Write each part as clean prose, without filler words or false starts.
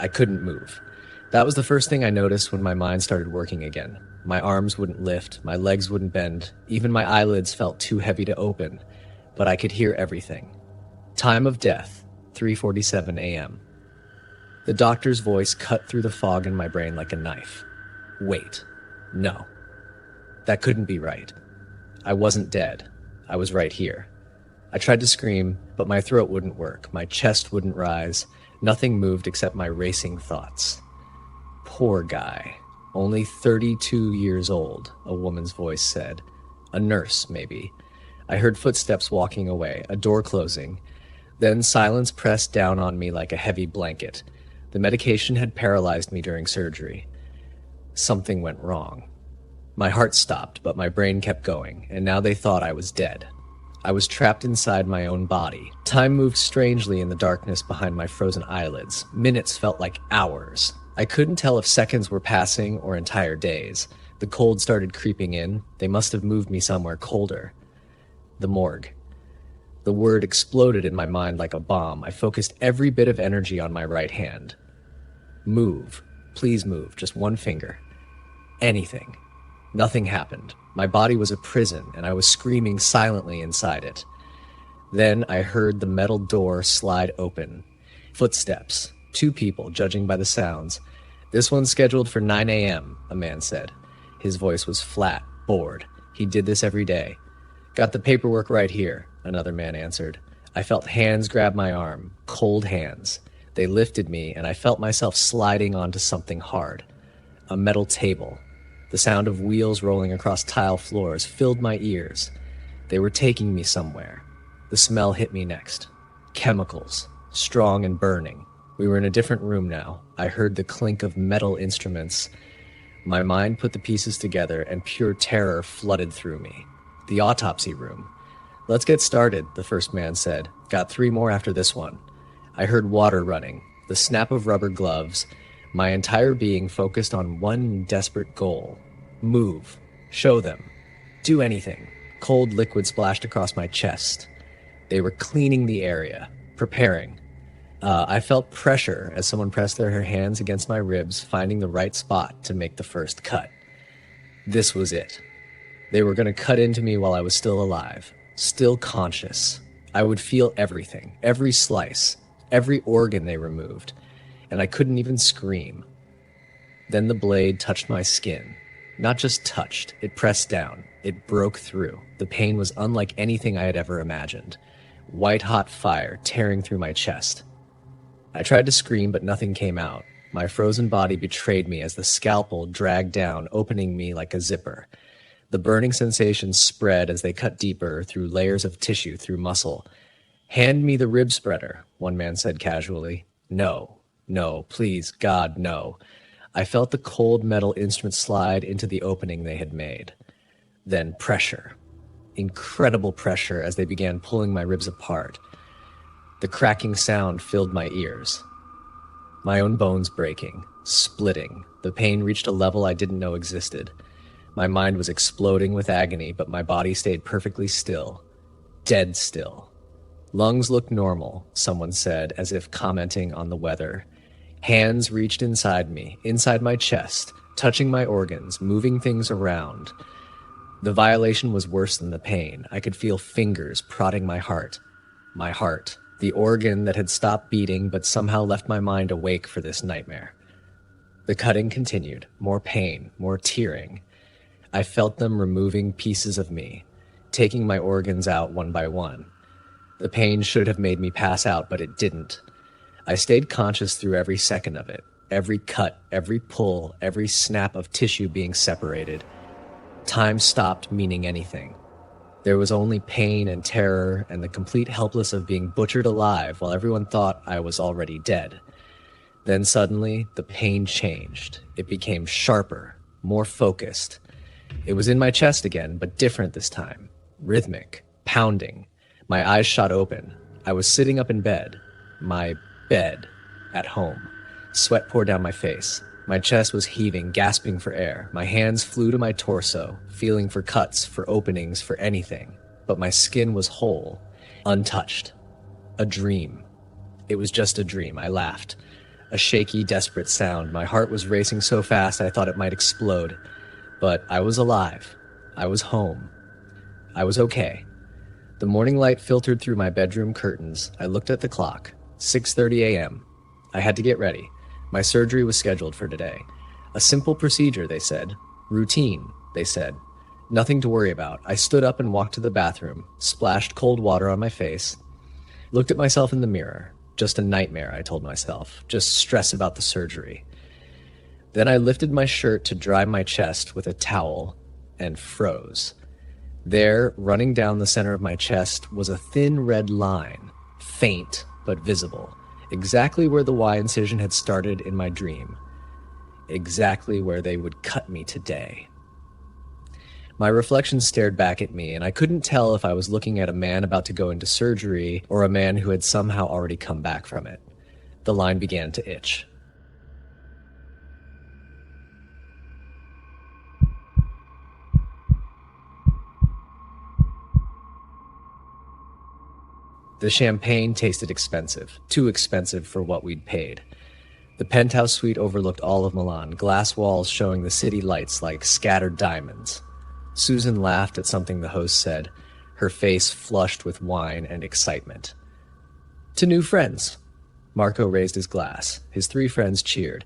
I couldn't move. That was the first thing I noticed when my mind started working again. My arms wouldn't lift, my legs wouldn't bend, even my eyelids felt too heavy to open, but I could hear everything. Time of death, 3:47 a.m. The doctor's voice cut through the fog in my brain like a knife. Wait. No. That couldn't be right. I wasn't dead. I was right here. I tried to scream, but my throat wouldn't work, my chest wouldn't rise, nothing moved except my racing thoughts. Poor guy. Only 32 years old, a woman's voice said. A nurse, maybe. I heard footsteps walking away, a door closing. Then silence pressed down on me like a heavy blanket. The medication had paralyzed me during surgery. Something went wrong. My heart stopped, but my brain kept going, and now they thought I was dead. I was trapped inside my own body. Time moved strangely in the darkness behind my frozen eyelids. Minutes felt like hours. I couldn't tell if seconds were passing or entire days. The cold started creeping in. They must have moved me somewhere colder. The morgue. The word exploded in my mind like a bomb. I focused every bit of energy on my right hand. Move. Please move. Just one finger. Anything. Nothing happened. My body was a prison, and I was screaming silently inside it. Then I heard the metal door slide open. Footsteps. 2 people, judging by the sounds. This one's scheduled for 9 a.m., a man said. His voice was flat, bored. He did this every day. Got the paperwork right here, another man answered. I felt hands grab my arm, cold hands. They lifted me, and I felt myself sliding onto something hard. A metal table. The sound of wheels rolling across tile floors filled my ears. They were taking me somewhere. The smell hit me next. Chemicals, strong and burning. We were in a different room now. I heard the clink of metal instruments. My mind put the pieces together, and pure terror flooded through me. The autopsy room. Let's get started, the first man said. Got 3 more after this one. I heard water running, the snap of rubber gloves. My entire being focused on one desperate goal. Move. Show them. Do anything. Cold liquid splashed across my chest. They were cleaning the area. Preparing. I felt pressure as someone pressed their hands against my ribs, finding the right spot to make the first cut. This was it. They were going to cut into me while I was still alive, still conscious. I would feel everything, every slice, every organ they removed, and I couldn't even scream. Then the blade touched my skin. Not just touched, it pressed down. It broke through. The pain was unlike anything I had ever imagined. White-hot fire tearing through my chest. I tried to scream, but nothing came out. My frozen body betrayed me as the scalpel dragged down, opening me like a zipper. The burning sensation spread as they cut deeper through layers of tissue, through muscle. Hand me the rib spreader, one man said casually. No, please, God, no. I felt the cold metal instrument slide into the opening they had made. Then pressure. Incredible pressure as they began pulling my ribs apart. The cracking sound filled my ears. My own bones breaking, splitting. The pain reached a level I didn't know existed. My mind was exploding with agony, but my body stayed perfectly still. Dead still. Lungs looked normal, someone said, as if commenting on the weather. Hands reached inside me, inside my chest, touching my organs, moving things around. The violation was worse than the pain. I could feel fingers prodding my heart. My heart. The organ that had stopped beating but somehow left my mind awake for this nightmare. The cutting continued. More pain, more tearing. I felt them removing pieces of me, taking my organs out one by one. The pain should have made me pass out, but it didn't. I stayed conscious through every second of it, every cut, every pull, every snap of tissue being separated. Time stopped meaning anything. There was only pain and terror and the complete helplessness of being butchered alive while everyone thought I was already dead. Then suddenly, the pain changed. It became sharper, more focused. It was in my chest again, but different this time. Rhythmic, pounding. My eyes shot open. I was sitting up in bed. My bed. At home. Sweat poured down my face. My chest was heaving, gasping for air. My hands flew to my torso, feeling for cuts, for openings, for anything. But my skin was whole, untouched. A dream. It was just a dream. I laughed. A shaky, desperate sound. My heart was racing so fast I thought it might explode. But I was alive. I was home. I was okay. The morning light filtered through my bedroom curtains. I looked at the clock. 6:30 a.m. I had to get ready. My surgery was scheduled for today. A simple procedure, they said. Routine, they said. Nothing to worry about. I stood up and walked to the bathroom, splashed cold water on my face, looked at myself in the mirror. Just a nightmare, I told myself. Just stress about the surgery. Then I lifted my shirt to dry my chest with a towel and froze. There, running down the center of my chest, was a thin red line, faint but visible, exactly where the Y incision had started in my dream, exactly where they would cut me today. My reflection stared back at me, and I couldn't tell if I was looking at a man about to go into surgery or a man who had somehow already come back from it. The line began to itch. The champagne tasted expensive, too expensive for what we'd paid. The penthouse suite overlooked all of Milan, glass walls showing the city lights like scattered diamonds. Susan laughed at something the host said, her face flushed with wine and excitement. To new friends. Marco raised his glass. His 3 friends cheered.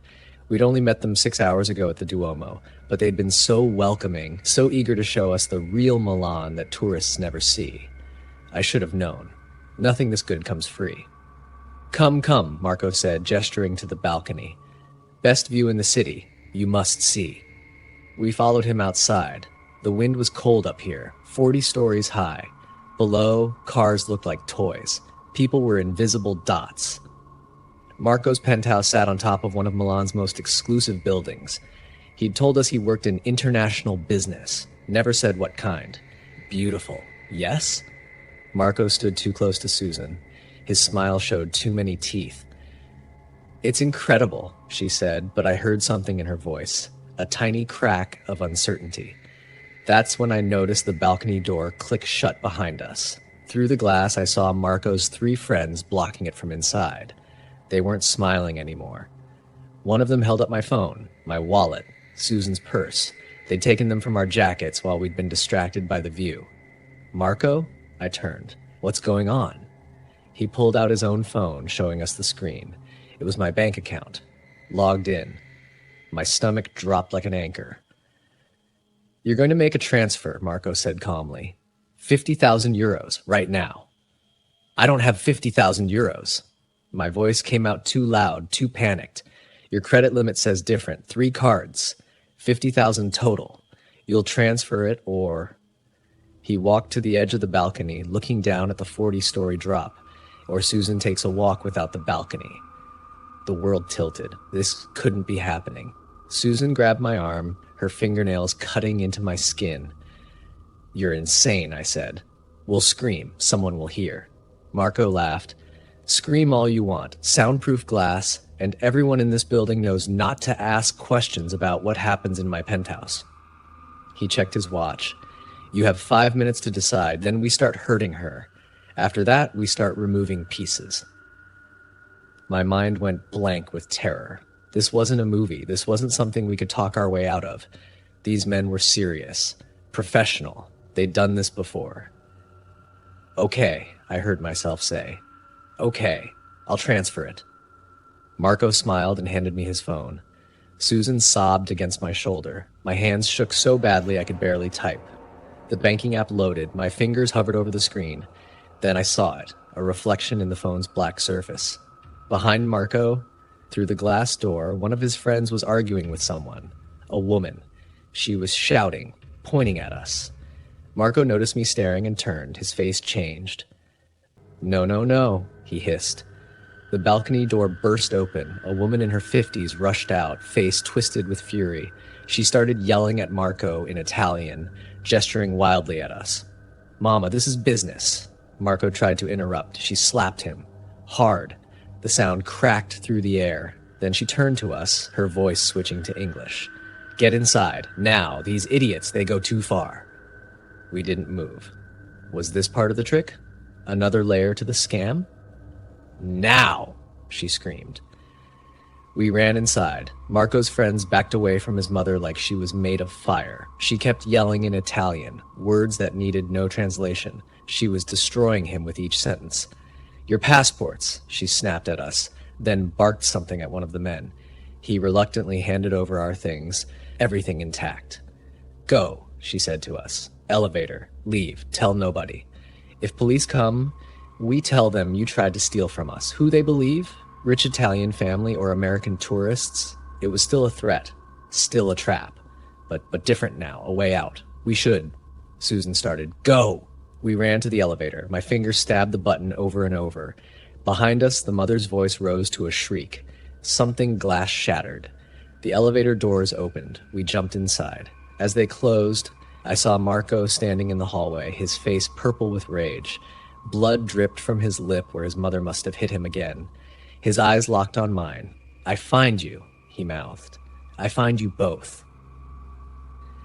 We'd only met them 6 hours ago at the Duomo, but they'd been so welcoming, so eager to show us the real Milan that tourists never see. I should have known. Nothing this good comes free. Come, come, Marco said, gesturing to the balcony. Best view in the city. You must see. We followed him outside. The wind was cold up here, 40 stories high. Below, cars looked like toys. People were invisible dots. Marco's penthouse sat on top of one of Milan's most exclusive buildings. He'd told us he worked in international business, never said what kind. Beautiful, yes? Marco stood too close to Susan. His smile showed too many teeth. It's incredible, she said, but I heard something in her voice, a tiny crack of uncertainty. That's when I noticed the balcony door click shut behind us. Through the glass, I saw Marco's 3 friends blocking it from inside. They weren't smiling anymore. One of them held up my phone, my wallet, Susan's purse. They'd taken them from our jackets while we'd been distracted by the view. Marco? I turned. What's going on? He pulled out his own phone, showing us the screen. It was my bank account. Logged in. My stomach dropped like an anchor. You're going to make a transfer, Marco said calmly. 50,000 euros, right now. I don't have 50,000 euros. My voice came out too loud, too panicked. Your credit limit says different. 3 cards. 50,000 total. You'll transfer it or... He walked to the edge of the balcony, looking down at the 40-story drop, or Susan takes a walk without the balcony. The world tilted. This couldn't be happening. Susan grabbed my arm, her fingernails cutting into my skin. You're insane, I said. We'll scream. Someone will hear. Marco laughed. Scream all you want. Soundproof glass, and everyone in this building knows not to ask questions about what happens in my penthouse. He checked his watch. You have 5 minutes to decide, then we start hurting her. After that, we start removing pieces. My mind went blank with terror. This wasn't a movie. This wasn't something we could talk our way out of. These men were serious, professional. They'd done this before. Okay, I heard myself say. Okay, I'll transfer it. Marco smiled and handed me his phone. Susan sobbed against my shoulder. My hands shook so badly I could barely type. The banking app loaded. My fingers hovered over the screen. Then I saw it, a reflection in the phone's black surface. Behind Marco, through the glass door, one of his friends was arguing with someone, a woman. She was shouting, pointing at us. Marco noticed me staring and turned. His face changed. No, no, no, he hissed. The balcony door burst open. A woman in her 50s rushed out, face twisted with fury. She started yelling at Marco in Italian, gesturing wildly at us. Mama, this is business. Marco tried to interrupt. She slapped him. Hard. The sound cracked through the air. Then she turned to us, her voice switching to English. Get inside. Now. These idiots, they go too far. We didn't move. Was this part of the trick? Another layer to the scam? Now, she screamed. We ran inside. Marco's friends backed away from his mother like she was made of fire. She kept yelling in Italian, words that needed no translation. She was destroying him with each sentence. "Your passports," she snapped at us, then barked something at one of the men. He reluctantly handed over our things, everything intact. "Go," she said to us. "Elevator. Leave. Tell nobody. If police come, we tell them you tried to steal from us. Who they believe? Rich Italian family or American tourists? It was still a threat. Still a trap. But different now. A way out. We should." Susan started. "Go!" We ran to the elevator. My fingers stabbed the button over and over. Behind us, the mother's voice rose to a shriek. Something glass shattered. The elevator doors opened. We jumped inside. As they closed, I saw Marco standing in the hallway, his face purple with rage. Blood dripped from his lip where his mother must have hit him again. His eyes locked on mine. "I find you," he mouthed. "I find you both."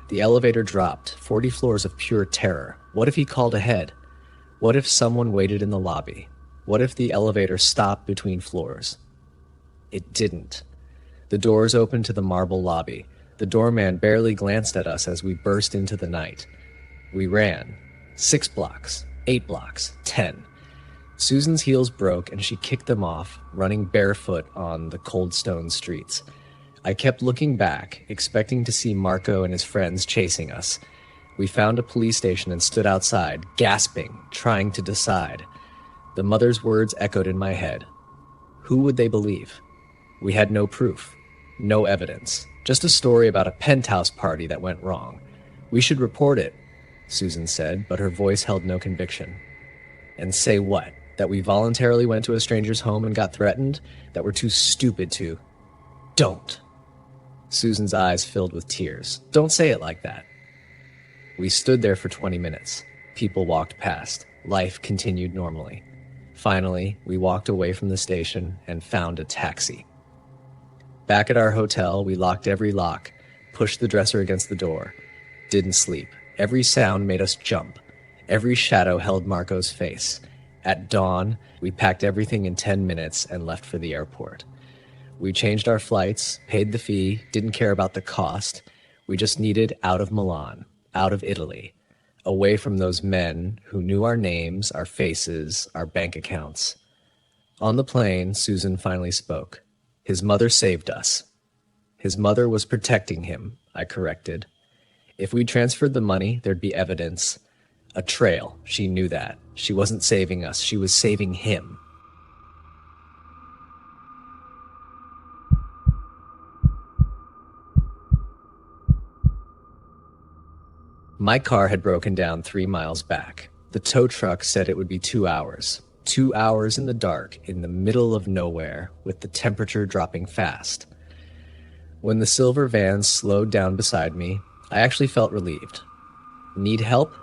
The elevator dropped, 40 floors of pure terror. What if he called ahead? What if someone waited in the lobby? What if the elevator stopped between floors? It didn't. The doors opened to the marble lobby. The doorman barely glanced at us as we burst into the night. We ran. 6 blocks, 8 blocks, 10. Susan's heels broke and she kicked them off, running barefoot on the cold stone streets. I kept looking back, expecting to see Marco and his friends chasing us. We found a police station and stood outside, gasping, trying to decide. The mother's words echoed in my head. Who would they believe? We had no proof, no evidence, just a story about a penthouse party that went wrong. "We should report it," Susan said, but her voice held no conviction. "And say what? That we voluntarily went to a stranger's home and got threatened? That we're too stupid to—" "Don't!" Susan's eyes filled with tears. "Don't say it like that." We stood there for 20 minutes. People walked past. Life continued normally. Finally, we walked away from the station and found a taxi. Back at our hotel, we locked every lock, pushed the dresser against the door. Didn't sleep. Every sound made us jump. Every shadow held Marco's face. At dawn, we packed everything in 10 minutes and left for the airport. We changed our flights, paid the fee, didn't care about the cost. We just needed out of Milan, out of Italy, away from those men who knew our names, our faces, our bank accounts. On the plane, Susan finally spoke. His mother saved us. His mother was protecting him, I corrected. If we transferred the money, there'd be evidence. A trail, she knew that. She wasn't saving us, she was saving him. My car had broken down 3 miles back. The tow truck said it would be 2 hours. 2 hours in the dark, in the middle of nowhere, with the temperature dropping fast. When the silver van slowed down beside me, I actually felt relieved. "Need help?"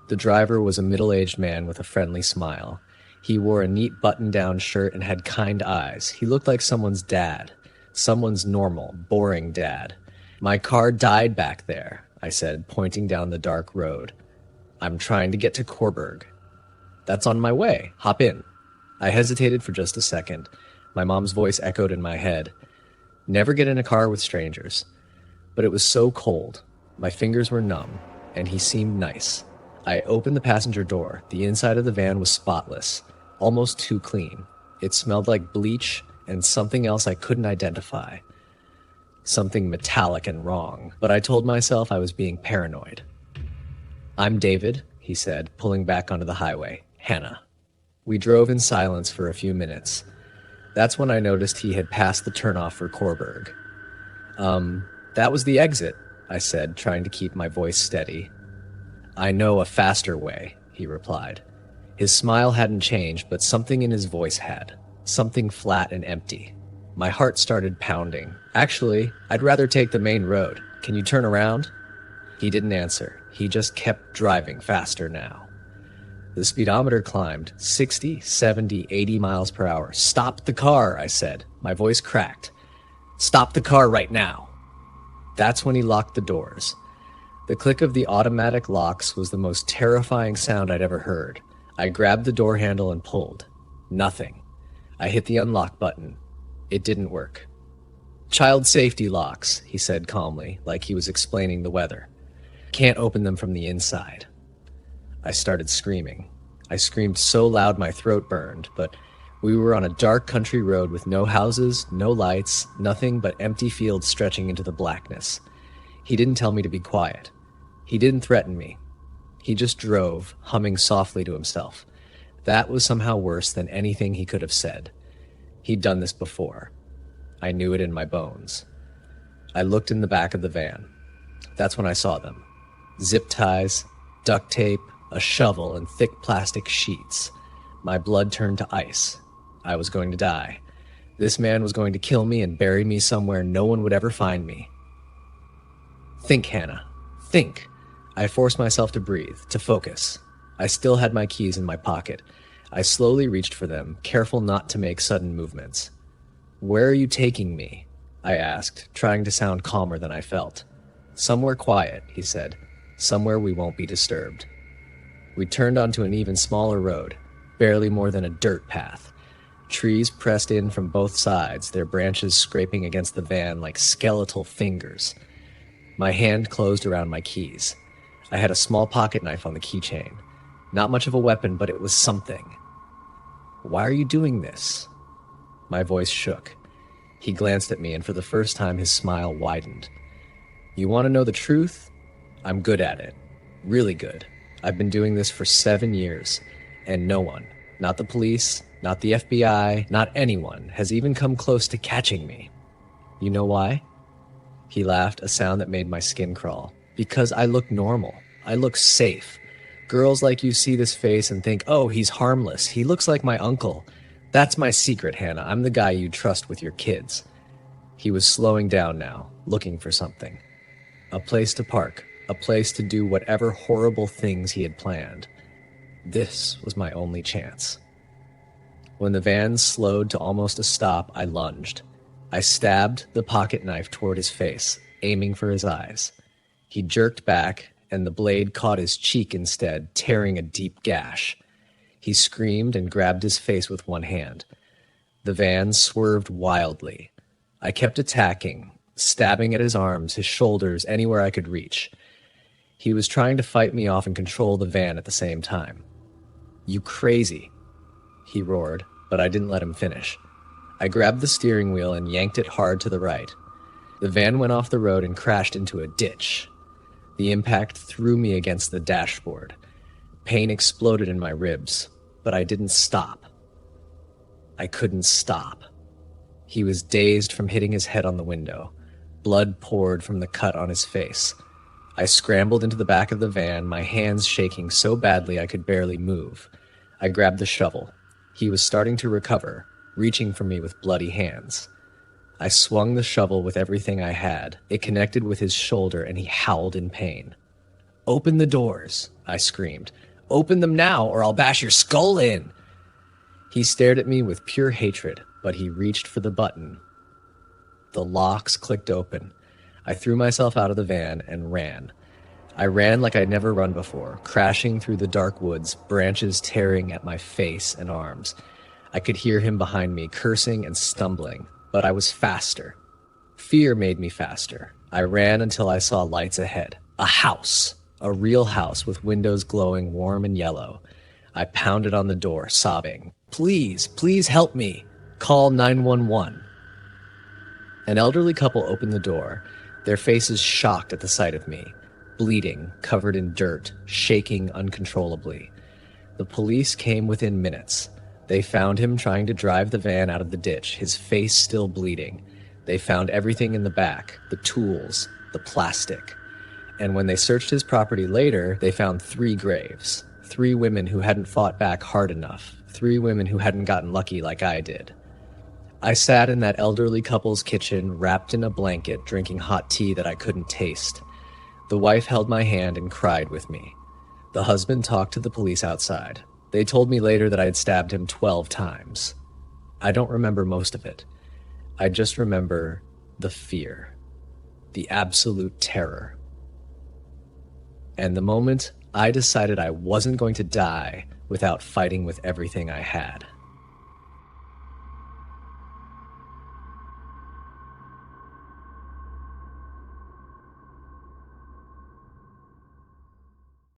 The driver was a middle-aged man with a friendly smile. He wore a neat button-down shirt and had kind eyes. He looked like someone's dad. Someone's normal, boring dad. "My car died back there," I said, pointing down the dark road. "I'm trying to get to Coburg." "That's on my way. Hop in." I hesitated for just a second. My mom's voice echoed in my head. Never get in a car with strangers. But it was so cold. My fingers were numb, and he seemed nice. I opened the passenger door. The inside of the van was spotless, almost too clean. It smelled like bleach and something else I couldn't identify. Something metallic and wrong, but I told myself I was being paranoid. "I'm David," he said, pulling back onto the highway. "Hannah." We drove in silence for a few minutes. That's when I noticed he had passed the turnoff for Coburg. That was the exit," I said, trying to keep my voice steady. "I know a faster way," he replied. His smile hadn't changed, but something in his voice had. Something flat and empty. My heart started pounding. "Actually, I'd rather take the main road. Can you turn around?" He didn't answer. He just kept driving faster now. The speedometer climbed 60, 70, 80 miles per hour. "Stop the car," I said. My voice cracked. "Stop the car right now." That's when he locked the doors. The click of the automatic locks was the most terrifying sound I'd ever heard. I grabbed the door handle and pulled. Nothing. I hit the unlock button. It didn't work. Child safety locks, he said calmly, like he was explaining the weather. Can't open them from the inside. I started screaming. I screamed so loud my throat burned, but we were on a dark country road with no houses, no lights, nothing but empty fields stretching into the blackness. He didn't tell me to be quiet. He didn't threaten me. He just drove, humming softly to himself. That was somehow worse than anything he could have said. He'd done this before. I knew it in my bones. I looked in the back of the van. That's when I saw them. Zip ties, duct tape, a shovel, and thick plastic sheets. My blood turned to ice. I was going to die. This man was going to kill me and bury me somewhere no one would ever find me. Think, Hannah. Think. I forced myself to breathe, to focus. I still had my keys in my pocket. I slowly reached for them, careful not to make sudden movements. Where are you taking me? I asked, trying to sound calmer than I felt. Somewhere quiet, he said. Somewhere we won't be disturbed. We turned onto an even smaller road, barely more than a dirt path. Trees pressed in from both sides, their branches scraping against the van like skeletal fingers. My hand closed around my keys. I had a small pocket knife on the keychain. Not much of a weapon, but it was something. Why are you doing this? My voice shook. He glanced at me, and for the first time his smile widened. You want to know the truth? I'm good at it. Really good. I've been doing this for 7 years, and no one, not the police, not the FBI, not anyone, has even come close to catching me. You know why? He laughed, a sound that made my skin crawl. Because I look normal. I look safe. Girls like you see this face and think, oh, he's harmless. He looks like my uncle. That's my secret, Hannah. I'm the guy you trust with your kids. He was slowing down now, looking for something. A place to park. A place to do whatever horrible things he had planned. This was my only chance. When the van slowed to almost a stop, I lunged. I stabbed the pocket knife toward his face, aiming for his eyes. He jerked back, and the blade caught his cheek instead, tearing a deep gash. He screamed and grabbed his face with one hand. The van swerved wildly. I kept attacking, stabbing at his arms, his shoulders, anywhere I could reach. He was trying to fight me off and control the van at the same time. You crazy, he roared, but I didn't let him finish. I grabbed the steering wheel and yanked it hard to the right. The van went off the road and crashed into a ditch. The impact threw me against the dashboard. Pain exploded in my ribs, but I didn't stop. I couldn't stop. He was dazed from hitting his head on the window. Blood poured from the cut on his face. I scrambled into the back of the van, my hands shaking so badly I could barely move. I grabbed the shovel. He was starting to recover, reaching for me with bloody hands. I swung the shovel with everything I had. It connected with his shoulder, and he howled in pain. Open the doors, I screamed. Open them now, or I'll bash your skull in. He stared at me with pure hatred, but he reached for the button. The locks clicked open. I threw myself out of the van and ran. I ran like I'd never run before, crashing through the dark woods, branches tearing at my face and arms. I could hear him behind me, cursing and stumbling, but I was faster. Fear made me faster. I ran until I saw lights ahead. A house. A real house with windows glowing warm and yellow. I pounded on the door, sobbing. Please, please help me. Call 911. An elderly couple opened the door, their faces shocked at the sight of me, bleeding, covered in dirt, shaking uncontrollably. The police came within minutes. They found him trying to drive the van out of the ditch, his face still bleeding. They found everything in the back, the tools, the plastic. And when they searched his property later, they found 3 graves. 3 women who hadn't fought back hard enough. 3 women who hadn't gotten lucky like I did. I sat in that elderly couple's kitchen, wrapped in a blanket, drinking hot tea that I couldn't taste. The wife held my hand and cried with me. The husband talked to the police outside. They told me later that I had stabbed him 12 times. I don't remember most of it. I just remember the fear, the absolute terror. And the moment I decided I wasn't going to die without fighting with everything I had.